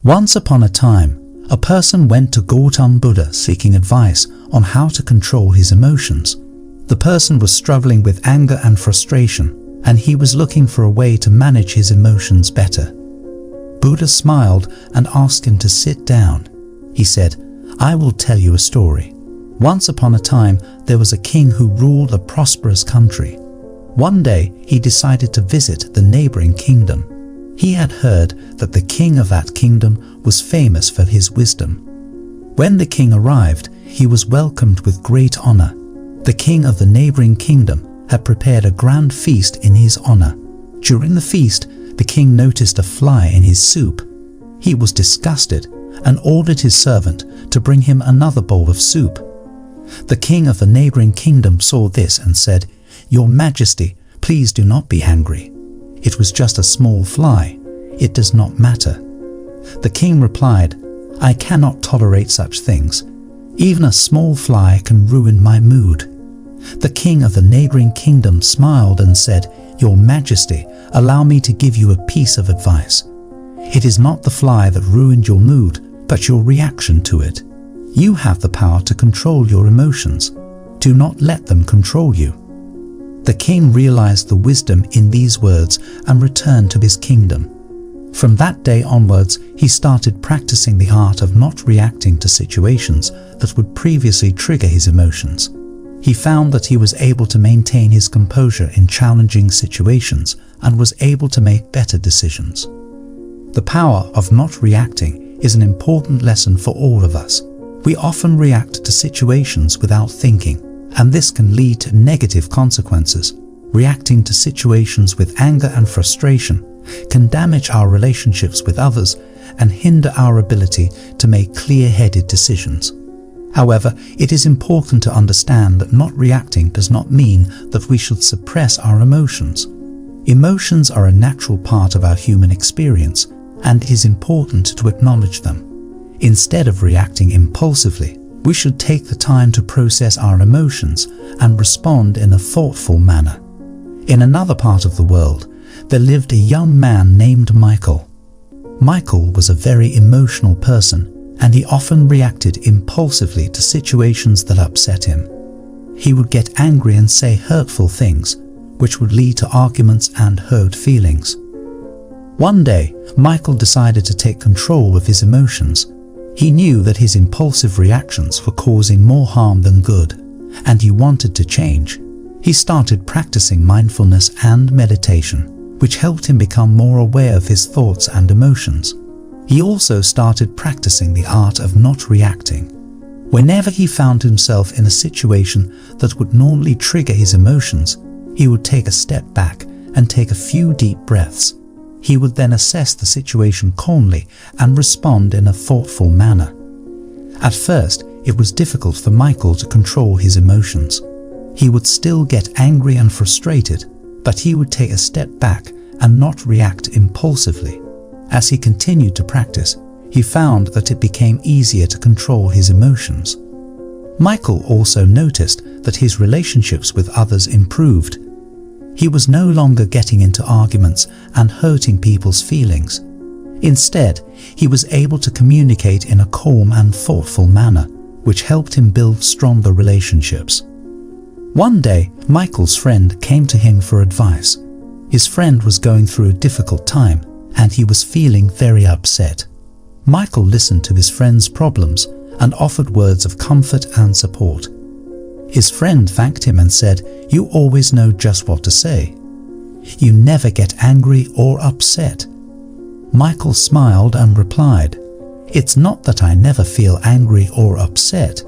Once upon a time, a person went to Gautam Buddha seeking advice on how to control his emotions. The person was struggling with anger and frustration, and he was looking for a way to manage his emotions better. Buddha smiled and asked him to sit down. He said, "I will tell you a story. Once upon a time, there was a king who ruled a prosperous country. One day, he decided to visit the neighboring kingdom. He had heard that the king of that kingdom was famous for his wisdom. When the king arrived, he was welcomed with great honor. The king of the neighboring kingdom had prepared a grand feast in his honor. During the feast, the king noticed a fly in his soup. He was disgusted and ordered his servant to bring him another bowl of soup. The king of the neighboring kingdom saw this and said, "Your Majesty, please do not be angry. It was just a small fly. It does not matter." The king replied, "I cannot tolerate such things. Even a small fly can ruin my mood." The king of the neighboring kingdom smiled and said, "Your Majesty, allow me to give you a piece of advice. It is not the fly that ruined your mood, but your reaction to it. You have the power to control your emotions. Do not let them control you." The king realized the wisdom in these words and returned to his kingdom. From that day onwards, he started practicing the art of not reacting to situations that would previously trigger his emotions. He found that he was able to maintain his composure in challenging situations and was able to make better decisions. The power of not reacting is an important lesson for all of us. We often react to situations without thinking, and this can lead to negative consequences. Reacting to situations with anger and frustration can damage our relationships with others and hinder our ability to make clear-headed decisions. However, it is important to understand that not reacting does not mean that we should suppress our emotions. Emotions are a natural part of our human experience, and it is important to acknowledge them. Instead of reacting impulsively, we should take the time to process our emotions and respond in a thoughtful manner. In another part of the world, there lived a young man named Michael. Michael was a very emotional person, and he often reacted impulsively to situations that upset him. He would get angry and say hurtful things, which would lead to arguments and hurt feelings. One day, Michael decided to take control of his emotions. He knew that his impulsive reactions were causing more harm than good, and he wanted to change. He started practicing mindfulness and meditation, which helped him become more aware of his thoughts and emotions. He also started practicing the art of not reacting. Whenever he found himself in a situation that would normally trigger his emotions, he would take a step back and take a few deep breaths. He would then assess the situation calmly and respond in a thoughtful manner. At first, it was difficult for Michael to control his emotions. He would still get angry and frustrated, but he would take a step back and not react impulsively. As he continued to practice, he found that it became easier to control his emotions. Michael also noticed that his relationships with others improved. He was no longer getting into arguments and hurting people's feelings. Instead, he was able to communicate in a calm and thoughtful manner, which helped him build stronger relationships. One day, Michael's friend came to him for advice. His friend was going through a difficult time, and he was feeling very upset. Michael listened to his friend's problems and offered words of comfort and support. His friend thanked him and said, "You always know just what to say. You never get angry or upset." Michael smiled and replied, "It's not that I never feel angry or upset.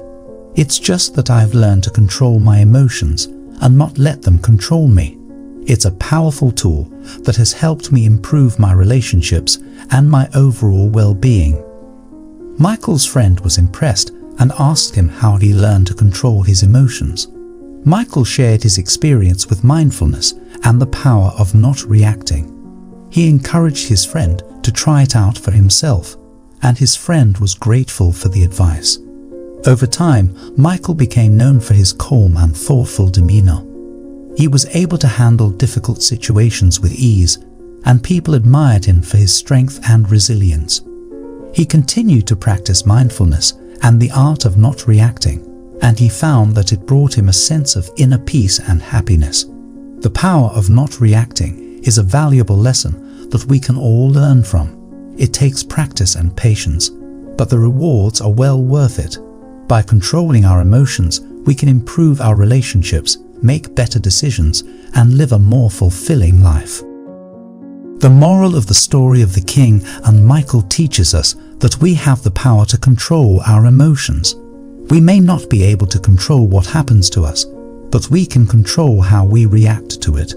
It's just that I've learned to control my emotions and not let them control me. It's a powerful tool that has helped me improve my relationships and my overall well-being." Michael's friend was impressed and asked him how he learned to control his emotions. Michael shared his experience with mindfulness and the power of not reacting. He encouraged his friend to try it out for himself, and his friend was grateful for the advice. Over time, Michael became known for his calm and thoughtful demeanor. He was able to handle difficult situations with ease, and people admired him for his strength and resilience. He continued to practice mindfulness and the art of not reacting, and he found that it brought him a sense of inner peace and happiness. The power of not reacting is a valuable lesson that we can all learn from. It takes practice and patience, but the rewards are well worth it. By controlling our emotions, we can improve our relationships, make better decisions, and live a more fulfilling life. The moral of the story of the king and Michael teaches us that we have the power to control our emotions. We may not be able to control what happens to us, but we can control how we react to it.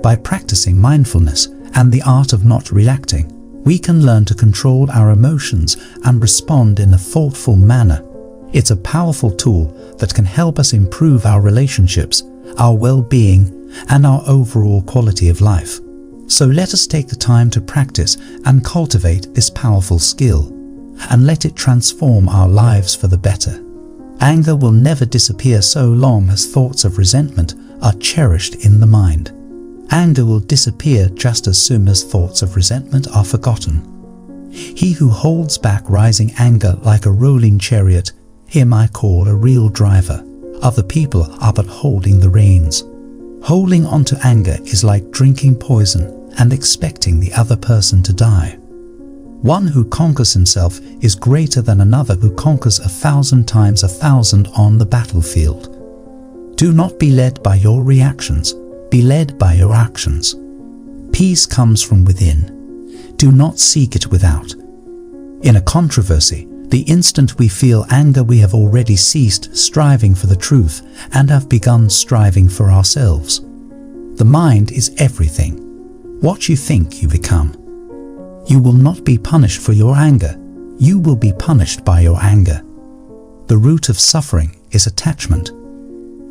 By practicing mindfulness and the art of not reacting, we can learn to control our emotions and respond in a thoughtful manner. It's a powerful tool that can help us improve our relationships, our well-being, and our overall quality of life. So let us take the time to practice and cultivate this powerful skill, and let it transform our lives for the better. Anger will never disappear so long as thoughts of resentment are cherished in the mind. Anger will disappear just as soon as thoughts of resentment are forgotten. He who holds back rising anger like a rolling chariot, him I call a real driver. Other people are but holding the reins. Holding on to anger is like drinking poison and expecting the other person to die. One who conquers himself is greater than another who conquers 1,000 times 1,000 on the battlefield. Do not be led by your reactions, be led by your actions. Peace comes from within. Do not seek it without. In a controversy, the instant we feel anger, we have already ceased striving for the truth and have begun striving for ourselves. The mind is everything. What you think, you become. You will not be punished for your anger. You will be punished by your anger. The root of suffering is attachment.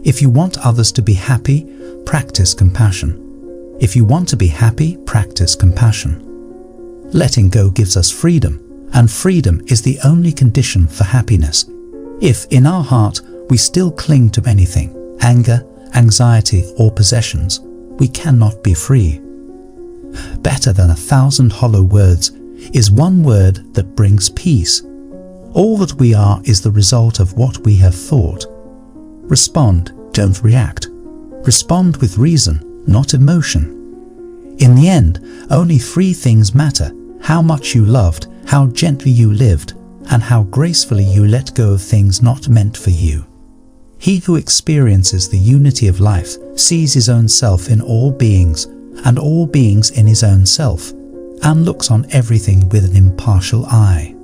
If you want others to be happy, practice compassion. If you want to be happy, practice compassion. Letting go gives us freedom, and freedom is the only condition for happiness. If in our heart we still cling to anything, anger, anxiety, or possessions, we cannot be free. Better than 1,000 hollow words is one word that brings peace. All that we are is the result of what we have thought. Respond, don't react. Respond with reason, not emotion. In the end, only 3 things matter: how much you loved, how gently you lived, and how gracefully you let go of things not meant for you. He who experiences the unity of life sees his own self in all beings, and all beings in his own self, and looks on everything with an impartial eye.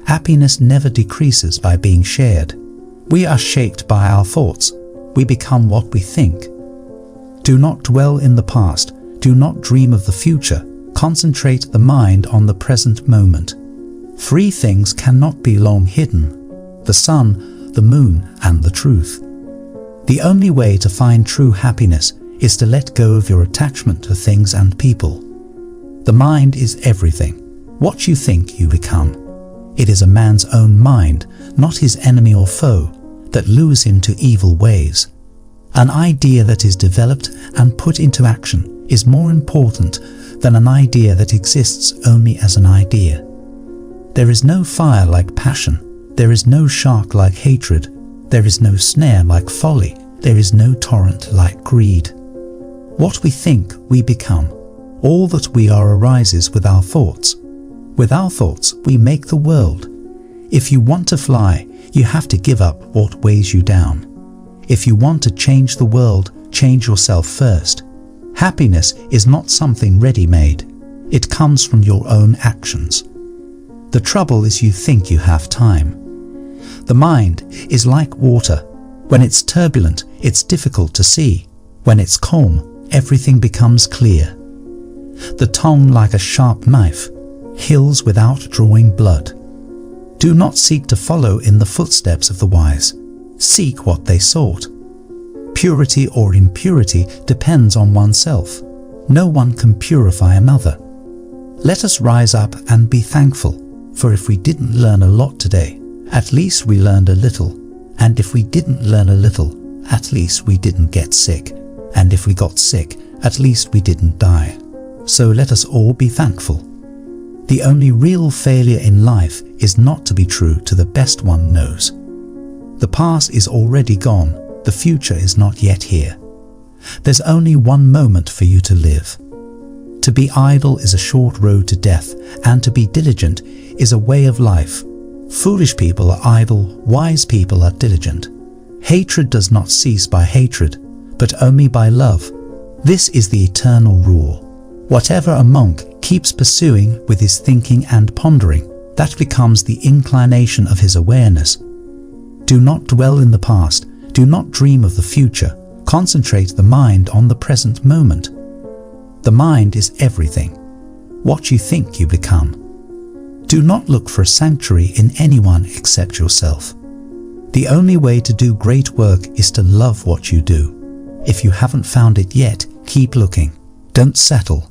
Happiness never decreases by being shared. We are shaped by our thoughts. We become what we think. Do not dwell in the past. Do not dream of the future. Concentrate the mind on the present moment. 3 things cannot be long hidden: the sun, the moon, and the truth. The only way to find true happiness is to let go of your attachment to things and people. The mind is everything. What you think, you become. It is a man's own mind, not his enemy or foe, that lures him to evil ways. An idea that is developed and put into action is more important than an idea that exists only as an idea. There is no fire like passion. There is no shark like hatred. There is no snare like folly. There is no torrent like greed. What we think, we become. All that we are arises with our thoughts. With our thoughts, we make the world. If you want to fly, you have to give up what weighs you down. If you want to change the world, change yourself first. Happiness is not something ready-made. It comes from your own actions. The trouble is you think you have time. The mind is like water. When it's turbulent, it's difficult to see. When it's calm, everything becomes clear. The tongue, like a sharp knife, heals without drawing blood. Do not seek to follow in the footsteps of the wise. Seek what they sought. Purity or impurity depends on oneself. No one can purify another. Let us rise up and be thankful, for if we didn't learn a lot today, at least we learned a little. And if we didn't learn a little, at least we didn't get sick. And if we got sick, at least we didn't die. So let us all be thankful. The only real failure in life is not to be true to the best one knows. The past is already gone, the future is not yet here. There's only one moment for you to live. To be idle is a short road to death, and to be diligent is a way of life. Foolish people are idle, wise people are diligent. Hatred does not cease by hatred, but only by love. This is the eternal rule. Whatever a monk keeps pursuing with his thinking and pondering, that becomes the inclination of his awareness. Do not dwell in the past, do not dream of the future, concentrate the mind on the present moment. The mind is everything. What you think you become. Do not look for a sanctuary in anyone except yourself. The only way to do great work is to love what you do. If you haven't found it yet, keep looking. Don't settle.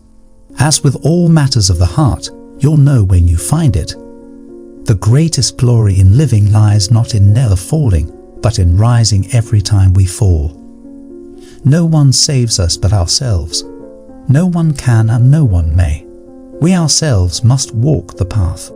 As with all matters of the heart, you'll know when you find it. The greatest glory in living lies not in never falling, but in rising every time we fall. No one saves us but ourselves. No one can and no one may. We ourselves must walk the path.